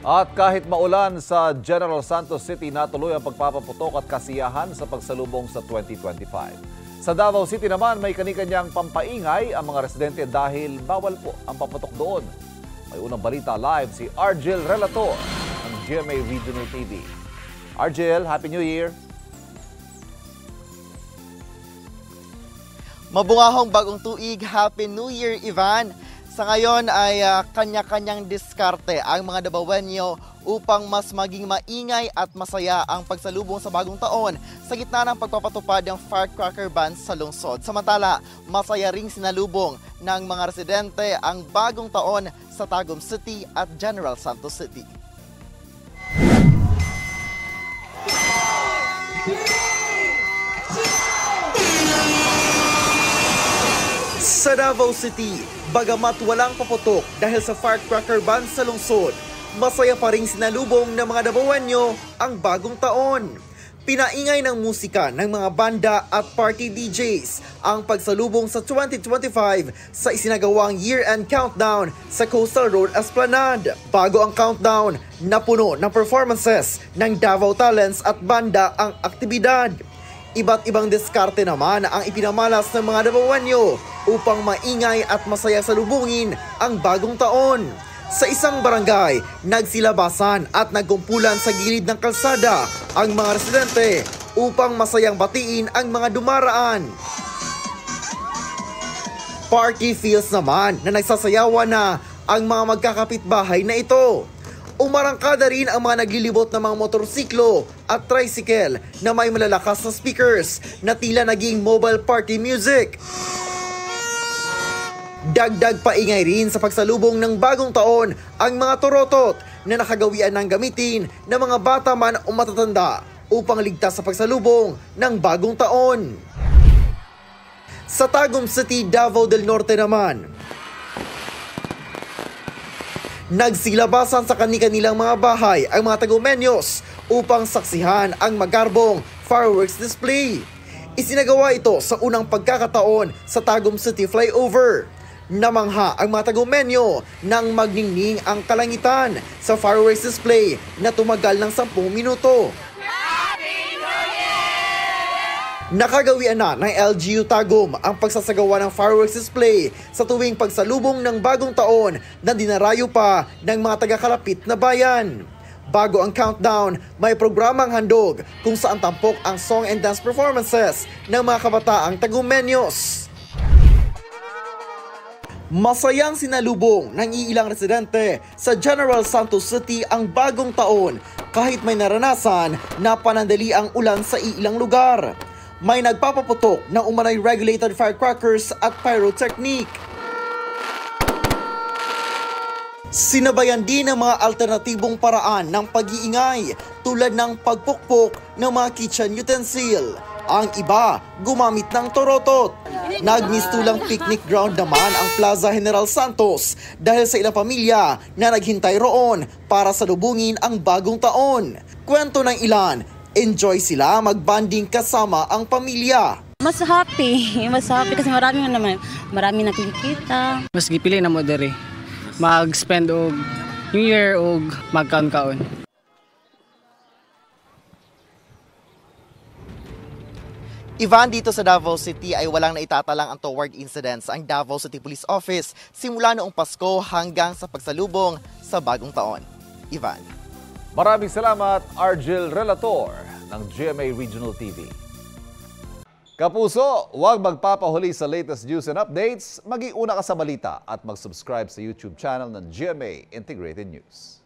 At kahit maulan sa General Santos City, natuloy ang pagpapaputok at kasiyahan sa pagsalubong sa 2025. Sa Davao City naman, may kani-kanyang pampaingay ang mga residente dahil bawal po ang paputok doon. May unang balita live si Argel Relator ng GMA Regional TV. Argel, Happy New Year! Mabungahong bagong tuig, Happy New Year, Ivan! Sa ngayon ay kanya-kanyang diskarte ang mga Davaoenyo upang mas maging maingay at masaya ang pagsalubong sa bagong taon sa gitna ng pagpapatupad ng firecracker ban sa lungsod. Samantala, masaya ring sinalubong ng mga residente ang bagong taon sa Tagum City at General Santos City. Sa Davao City, bagamat walang paputok dahil sa firecracker ban sa lungsod, masaya pa rin sinalubong ng mga Davaoenyo ang bagong taon. Pinaingay ng musika ng mga banda at party DJs ang pagsalubong sa 2025 sa isinagawang year-end countdown sa Coastal Road Esplanade. Bago ang countdown, napuno ng performances ng Davao Talents at banda ang aktibidad. Iba't ibang diskarte naman ang ipinamalas ng mga Davaoenyo upang maingay at masaya salubungin ang bagong taon. Sa isang barangay, nagsilabasan at nagkumpulan sa gilid ng kalsada ang mga residente upang masayang batiin ang mga dumaraan. Party feels naman na nagsasayawan na ang mga magkakapitbahay na ito. Umarangkada rin ang mga naglilibot ng mga motorsiklo at tricycle na may malalakas na speakers na tila naging mobile party music. Dagdag paingay rin sa pagsalubong ng bagong taon ang mga torotot na nakagawian ng gamitin ng mga bata man o matatanda upang ligtas sa pagsalubong ng bagong taon. Sa Tagum City, Davao del Norte naman, nagsilabasan sa kani-kanilang mga bahay ang mga Tagumenyos upang saksihan ang magarbong fireworks display. Isinagawa ito sa unang pagkakataon sa Tagum City Flyover. Namangha ang mga Tagumenyo nang magningning ang kalangitan sa fireworks display na tumagal ng 10 minuto. Nakagawian na ng LGU Tagum ang pagsasagawa ng fireworks display sa tuwing pagsalubong ng bagong taon na dinarayo pa ng mga taga-kalapit na bayan. Bago ang countdown, may programang handog kung saan tampok ang song and dance performances ng mga kabataang Tagumenyos. Masayang sinalubong ng iilang residente sa General Santos City ang bagong taon kahit may naranasan na panandali ang ulan sa iilang lugar. May nagpapaputok ng umano'y regulated firecrackers at pyrotechnic. Sinabayan din ng mga alternatibong paraan ng pag-iingay tulad ng pagpukpok ng mga kitchen utensil. Ang iba, gumamit ng torotot. Nagmistulang picnic ground naman ang Plaza General Santos dahil sa ilang pamilya na naghintay roon para salubungin ang bagong taon. Kwento ng ilan, enjoy sila magbanding kasama ang pamilya. Mas happy kasi marami nakikita. Mas gipili na mo dere mag-spend og New Year og magkaon-kaon. Ivan, dito sa Davao City ay walang naitatalang untoward incidents ang Davao City Police Office simula noong Pasko hanggang sa pagsalubong sa bagong taon. Ivan. Maraming salamat, Argel Relator ng GMA Regional TV. Kapuso, huwag magpapahuli sa latest news and updates. Mag-iuna ka sa balita at mag-subscribe sa YouTube channel ng GMA Integrated News.